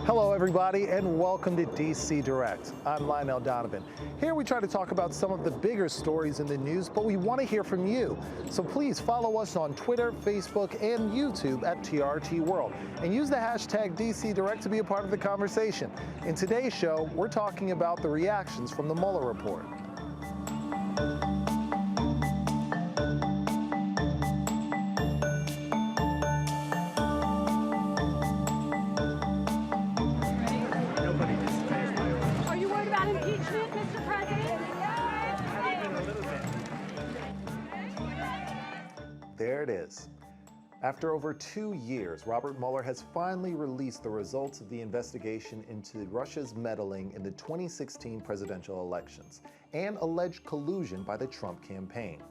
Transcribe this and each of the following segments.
Hello everybody and welcome to Dcdirect. I'm Lionel Donovan. Here we try to talk about some of the bigger stories in the news, but we want to hear from you. So please follow us on Twitter, Facebook, and YouTube at TRT World and use the hashtag Dcdirect to be a part of the conversation. In today's show, we're talking about the reactions from the Mueller report. There it is. After over 2 years, Robert Mueller has finally released the results of the investigation into Russia's meddling in the 2016 presidential elections and alleged collusion by the Trump campaign.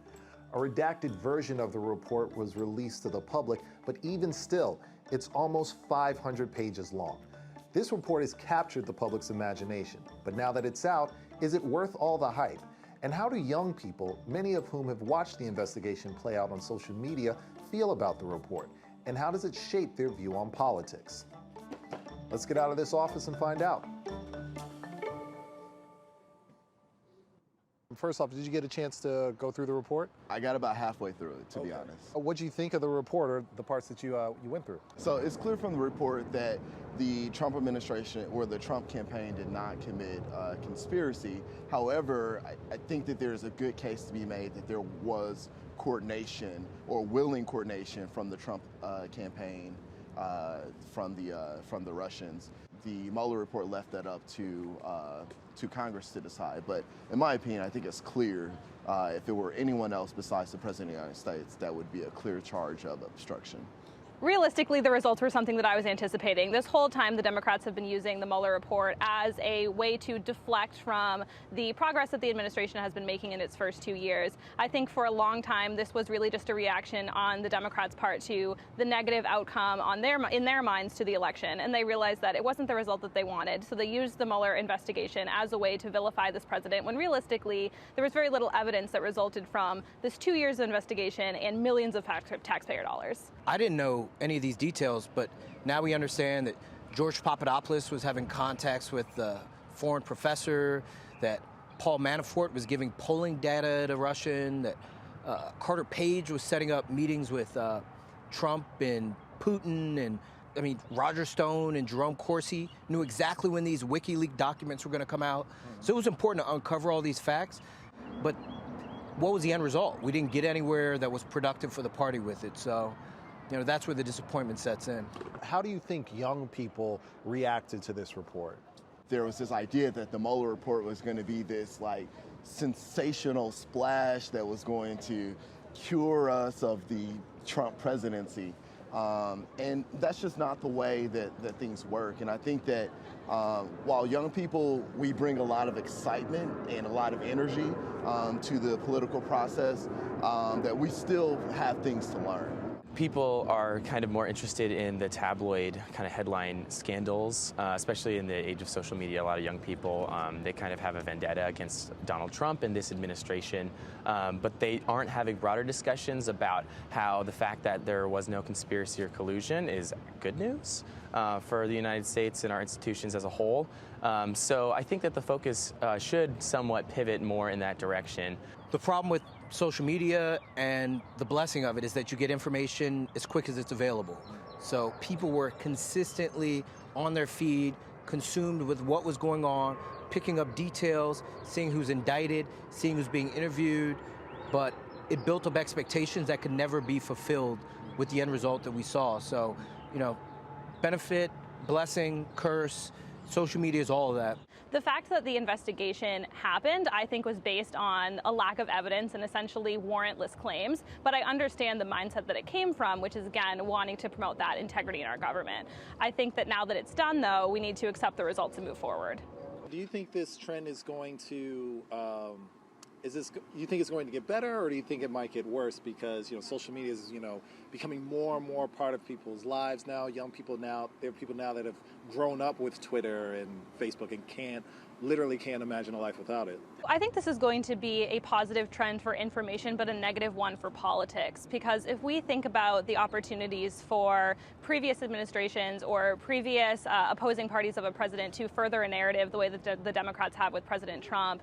A redacted version of the report was released to the public, but even still, it's almost 500 pages long. This report has captured the public's imagination, but now that it's out, is it worth all the hype? And how do young people, many of whom have watched the investigation play out on social media, feel about the report? And how does it shape their view on politics? Let's get out of this office and find out. First off, did you get a chance to go through the report? I got about halfway through it, to be honest. What do you think of the report, or the parts that you went through? So it's clear from the report that the Trump administration or the Trump campaign did not commit conspiracy. However, I think that there's a good case to be made that there was coordination or willing coordination from the Trump campaign from the Russians. The Mueller report left that up to Congress to decide, but in my opinion, I think it's clear if it were anyone else besides the President of the United States, that would be a clear charge of obstruction. Realistically, the results were something that I was anticipating. This whole time, the Democrats have been using the Mueller report as a way to deflect from the progress that the administration has been making in its first 2 years. I think for a long time, this was really just a reaction on the Democrats' part to the negative outcome in their minds to the election, and they realized that it wasn't the result that they wanted. So they used the Mueller investigation as a way to vilify this president, when realistically, there was very little evidence that resulted from this 2 years of investigation and millions of taxpayer dollars. I didn't know any of these details, but now we understand that George Papadopoulos was having contacts with a foreign professor, that Paul Manafort was giving polling data to Russian, that Carter Page was setting up meetings with Trump and Putin, and Roger Stone and Jerome Corsi knew exactly when these WikiLeaks documents were going to come out. So it was important to uncover all these facts, but what was the end result? We didn't get anywhere that was productive for the party with it. So that's where the disappointment sets in. How do you think young people reacted to this report? There was this idea that the Mueller report was going to be this sensational splash that was going to cure us of the Trump presidency. And that's just not the way that things work. And I think that while young people, we bring a lot of excitement and a lot of energy to the political process, that we still have things to learn. People are kind of more interested in the tabloid kind of headline scandals, especially in the age of social media. A lot of young people, they kind of have a vendetta against Donald Trump and this administration, but they aren't having broader discussions about how the fact that there was no conspiracy or collusion is good news for the United States and our institutions as a whole. So I think that the focus should somewhat pivot more in that direction. The problem with social media and the blessing of it is that you get information as quick as it's available. So people were consistently on their feed, consumed with what was going on, picking up details, seeing who's indicted, seeing who's being interviewed, but it built up expectations that could never be fulfilled with the end result that we saw. So, benefit, blessing, curse, social media is all of that. The fact that the investigation happened, I think, was based on a lack of evidence and essentially warrantless claims. But I understand the mindset that it came from, which is, again, wanting to promote that integrity in our government. I think that now that it's done, though, we need to accept the results and move forward. Do you think this trend is going to, you think it's going to get better, or do you think it might get worse because, social media is, becoming more and more part of people's lives now? Young people now, there are people now that have grown up with Twitter and Facebook and literally can't imagine a life without it. I think this is going to be a positive trend for information, but a negative one for politics. Because if we think about the opportunities for previous administrations or previous opposing parties of a president to further a narrative the way that the Democrats have with President Trump,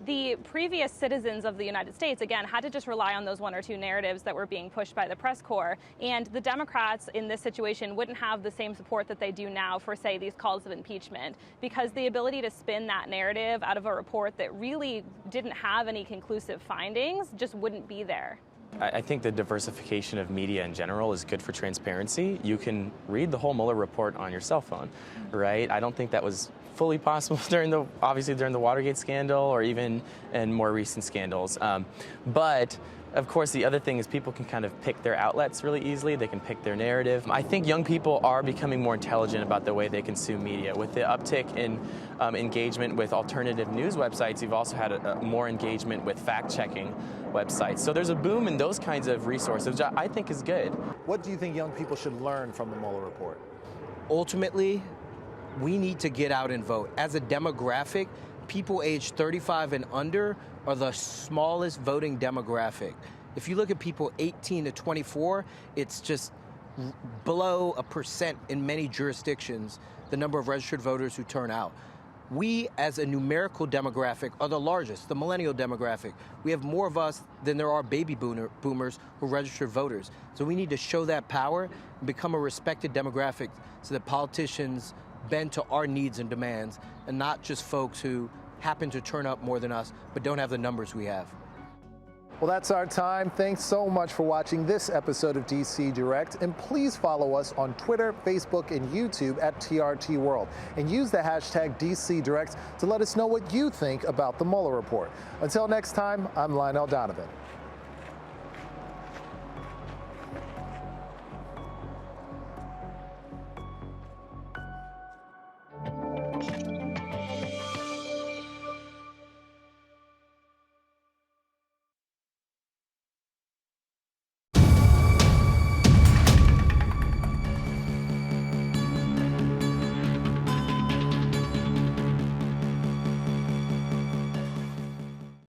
the previous citizens of the United States, again, had to just rely on those one or two narratives that were being pushed by the press corps. And the Democrats in this situation wouldn't have the same support that they do now for, say, these calls of impeachment, because the ability to spin that narrative out of a report that really didn't have any conclusive findings just wouldn't be there. I think the diversification of media in general is good for transparency. You can read the whole Mueller report on your cell phone, right? I don't think that was fully possible obviously during the Watergate scandal or even in more recent scandals. But of course, the other thing is people can kind of pick their outlets really easily. They can pick their narrative. I think young people are becoming more intelligent about the way they consume media. With the uptick in engagement with alternative news websites, you've also had more engagement with fact-checking websites. So there's a boom in those kinds of resources, which I think is good. What do you think young people should learn from the Mueller report? Ultimately, we need to get out and vote. As a demographic, people aged 35 and under are the smallest voting demographic. If you look at people 18 to 24, it's just below 1% in many jurisdictions, the number of registered voters who turn out. We, as a numerical demographic, are the largest, the millennial demographic. We have more of us than there are baby boomers who are registered voters. So we need to show that power and become a respected demographic so that politicians bend to our needs and demands, and not just folks who happen to turn up more than us but don't have the numbers we have. Well, that's our time. Thanks so much for watching this episode of Dcdirect, and please follow us on Twitter, Facebook, and YouTube at TRT World, and use the hashtag Dcdirect to let us know what you think about the Mueller report. Until next time, I'm Lionel Donovan.